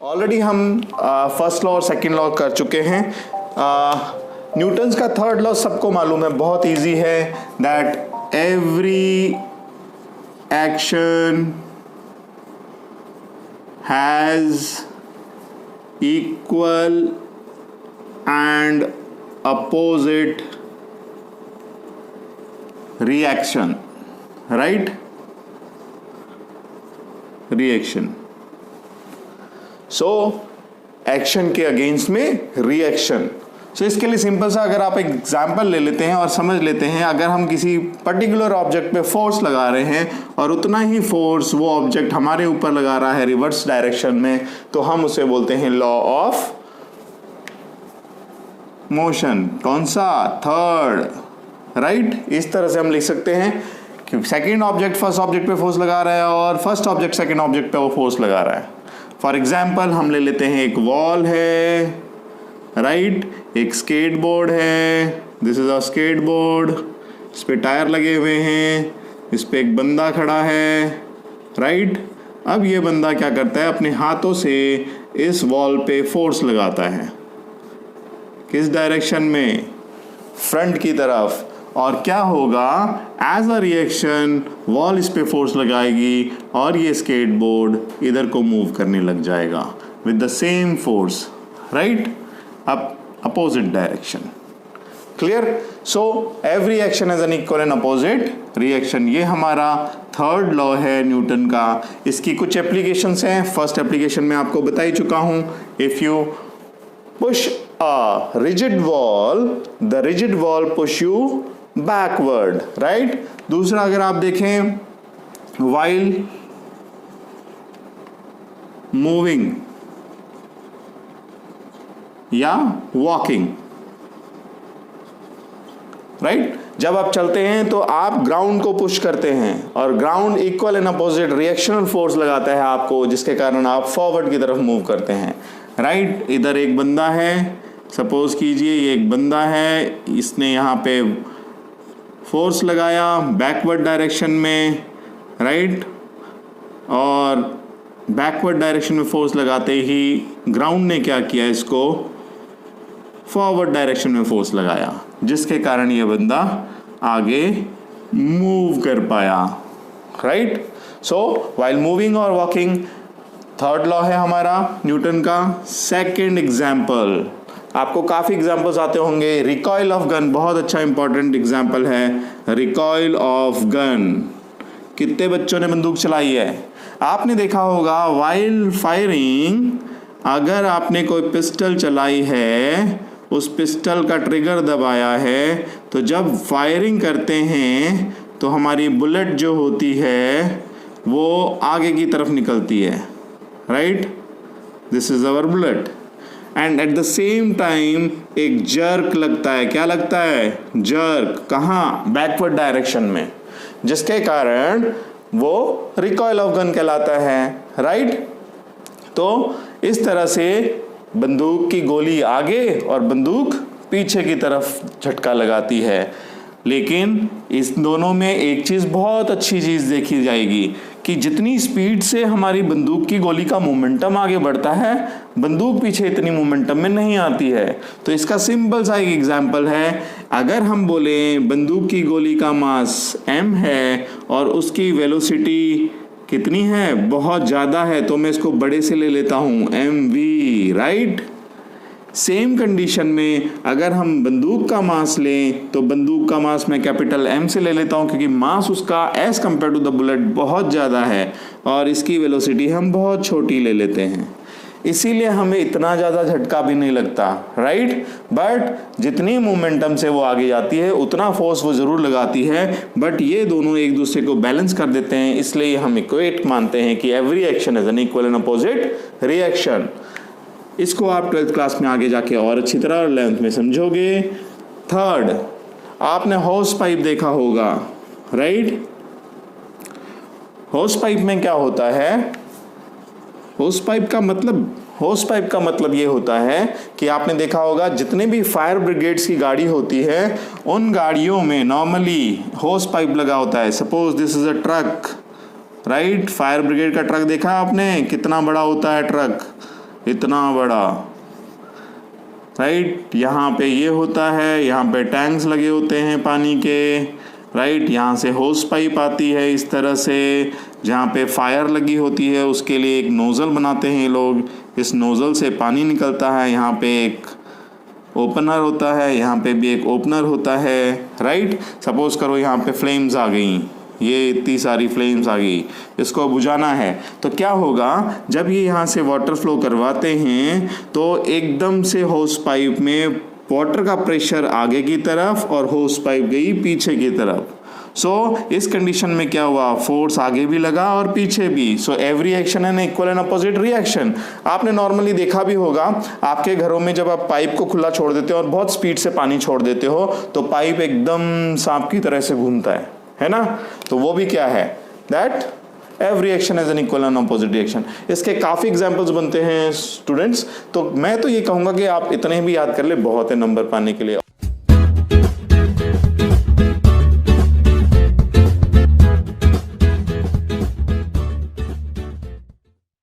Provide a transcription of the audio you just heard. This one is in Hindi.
ऑलरेडी हम फर्स्ट लॉ और सेकंड लॉ कर चुके हैं। न्यूटन्स का थर्ड लॉ सबको मालूम है, बहुत इजी है, that every action has equal and opposite reaction, right? Reaction, so action के अगेंस्ट में रिएक्शन। सो इसके लिए सिंपल सा अगर आप एग्जाम्पल ले लेते हैं और समझ लेते हैं, अगर हम किसी पर्टिकुलर ऑब्जेक्ट पे फोर्स लगा रहे हैं और उतना ही फोर्स वो ऑब्जेक्ट हमारे ऊपर लगा रहा है रिवर्स डायरेक्शन में, तो हम उसे बोलते हैं लॉ ऑफ मोशन। कौन सा? Third, right? इस तरह से हम लिख सकते हैं कि सेकेंड ऑब्जेक्ट फर्स्ट ऑब्जेक्ट पे फोर्स लगा रहा है और फर्स्ट ऑब्जेक्ट सेकेंड ऑब्जेक्ट पे वो फोर्स लगा रहा है। फॉर एग्जाम्पल हम ले लेते हैं, एक वॉल है, राइट? एक स्केट बोर्ड है, this is a skateboard, इस पे टायर लगे हुए हैं, इस पे एक बंदा खड़ा है, राइट? अब ये बंदा क्या करता है, अपने हाथों से इस वॉल पे फोर्स लगाता है। किस डायरेक्शन में? फ्रंट की तरफ। और क्या होगा? एज अ रिएक्शन वॉल इस पे फोर्स लगाएगी और ये स्केट बोर्ड इधर को मूव करने लग जाएगा with the same force, right? अब opposite direction. Clear? So every action has an equal and opposite reaction. ये हमारा थर्ड लॉ है न्यूटन का। इसकी कुछ एप्लीकेशंस हैं। फर्स्ट एप्लीकेशन में आपको बता ही चुका हूं, if you push a rigid wall, the rigid wall push you backward, right? दूसरा अगर आप देखें, व्हाइल मूविंग या वॉकिंग, राइट? जब आप चलते हैं तो आप ग्राउंड को पुश करते हैं और ground equal and opposite reactional force लगाता है आपको, जिसके कारण आप फॉरवर्ड की तरफ मूव करते हैं, राइट? इधर एक बंदा है, सपोज कीजिए ये एक बंदा है, इसने यहाँ पे फोर्स लगाया बैकवर्ड डायरेक्शन में, राइट? और बैकवर्ड डायरेक्शन में फोर्स लगाते ही ग्राउंड ने क्या किया, इसको फॉरवर्ड डायरेक्शन में फोर्स लगाया, जिसके कारण ये बंदा आगे मूव कर पाया, राइट? सो व्हाइल मूविंग और वॉकिंग, थर्ड लॉ है हमारा न्यूटन का। सेकंड एग्जाम्पल, आपको काफ़ी एग्जाम्पल्स आते होंगे। रिकॉइल ऑफ गन बहुत अच्छा इंपॉर्टेंट एग्जाम्पल है। रिकॉइल ऑफ गन, कितने बच्चों ने बंदूक चलाई है? आपने देखा होगा वाइल फायरिंग, अगर आपने कोई पिस्टल चलाई है, उस पिस्टल का ट्रिगर दबाया है, तो जब फायरिंग करते हैं तो हमारी बुलेट जो होती है वो आगे की तरफ निकलती है, right? This is our bullet. And at the same time एक जर्क लगता है। क्या लगता है? जर्क। कहाँ? बैकवर्ड डायरेक्शन में, जिसके कारण वो रिकॉइल ऑफ गन कहलाता है, राइट? तो इस तरह से बंदूक की गोली आगे और बंदूक पीछे की तरफ झटका लगाती है। लेकिन इस दोनों में एक चीज़, बहुत अच्छी चीज़ देखी जाएगी कि जितनी स्पीड से हमारी बंदूक की गोली का मोमेंटम आगे बढ़ता है, बंदूक पीछे इतनी मोमेंटम में नहीं आती है। तो इसका सिंपल सा एक एग्जांपल है, अगर हम बोलें बंदूक की गोली का मास m है और उसकी वेलोसिटी कितनी है? बहुत ज़्यादा है, तो मैं इसको बड़े से ले लेता हूँ, mv, राइट? सेम कंडीशन में अगर हम बंदूक का मास लें तो बंदूक का मास मैं कैपिटल M से ले लेता हूं, क्योंकि मास उसका as compare to the bullet बहुत ज़्यादा है और इसकी वेलोसिटी हम बहुत छोटी ले लेते हैं, इसीलिए हमें इतना ज़्यादा झटका भी नहीं लगता, राइट? बट जितनी मोमेंटम से वो आगे जाती है उतना फोर्स वो ज़रूर लगाती है, बट ये दोनों एक दूसरे को बैलेंस कर देते हैं, इसलिए हम इक्वेट मानते हैं कि every action is an equal and opposite reaction. इसको आप 12th क्लास में आगे जाके और अच्छी तरह 11th में समझोगे। थर्ड, आपने होस पाइप देखा होगा, राइट? होस पाइप में क्या होता है? होस पाइप का मतलब ये होता है कि आपने देखा होगा जितने भी फायर ब्रिगेड्स की गाड़ी होती है, उन गाड़ियों में नॉर्मली होस पाइप लगा होता है। Suppose this is a truck, right? Fire brigade का ट्रक देखा आपने, कितना बड़ा होता है ट्रक, इतना बड़ा, राइट। यहाँ पे ये होता है, यहाँ पे टैंक्स लगे होते हैं पानी के, राइट। यहाँ से होस पाइप आती है इस तरह से, जहाँ पे फायर लगी होती है उसके लिए एक नोज़ल बनाते हैं ये लोग, इस नोज़ल से पानी निकलता है। यहाँ पे एक ओपनर होता है, यहाँ पे भी एक ओपनर होता है, राइट। सपोज़ करो यहाँ पे फ्लेम्स आ गई, ये इतनी सारी फ्लेम्स आ गई, इसको बुझाना है तो क्या होगा, जब ये यहाँ से वाटर फ्लो करवाते हैं तो एकदम से होस पाइप में वाटर का प्रेशर आगे की तरफ और होस पाइप गई पीछे की तरफ। इस कंडीशन में क्या हुआ, फोर्स आगे भी लगा और पीछे भी। Every action an equal and opposite reaction. आपने नॉर्मली देखा भी होगा, आपके घरों में जब आप पाइप को खुला छोड़ देते हो और बहुत स्पीड से पानी छोड़ देते हो तो पाइप एकदम सांप की तरह से घूमता है ना। तो वो भी क्या है, that every action has an equal and opposite reaction. इसके काफ़ी एग्जाम्पल्स बनते हैं स्टूडेंट्स। तो मैं तो ये कहूँगा कि आप इतने भी याद कर ले, बहुत है नंबर पाने के लिए।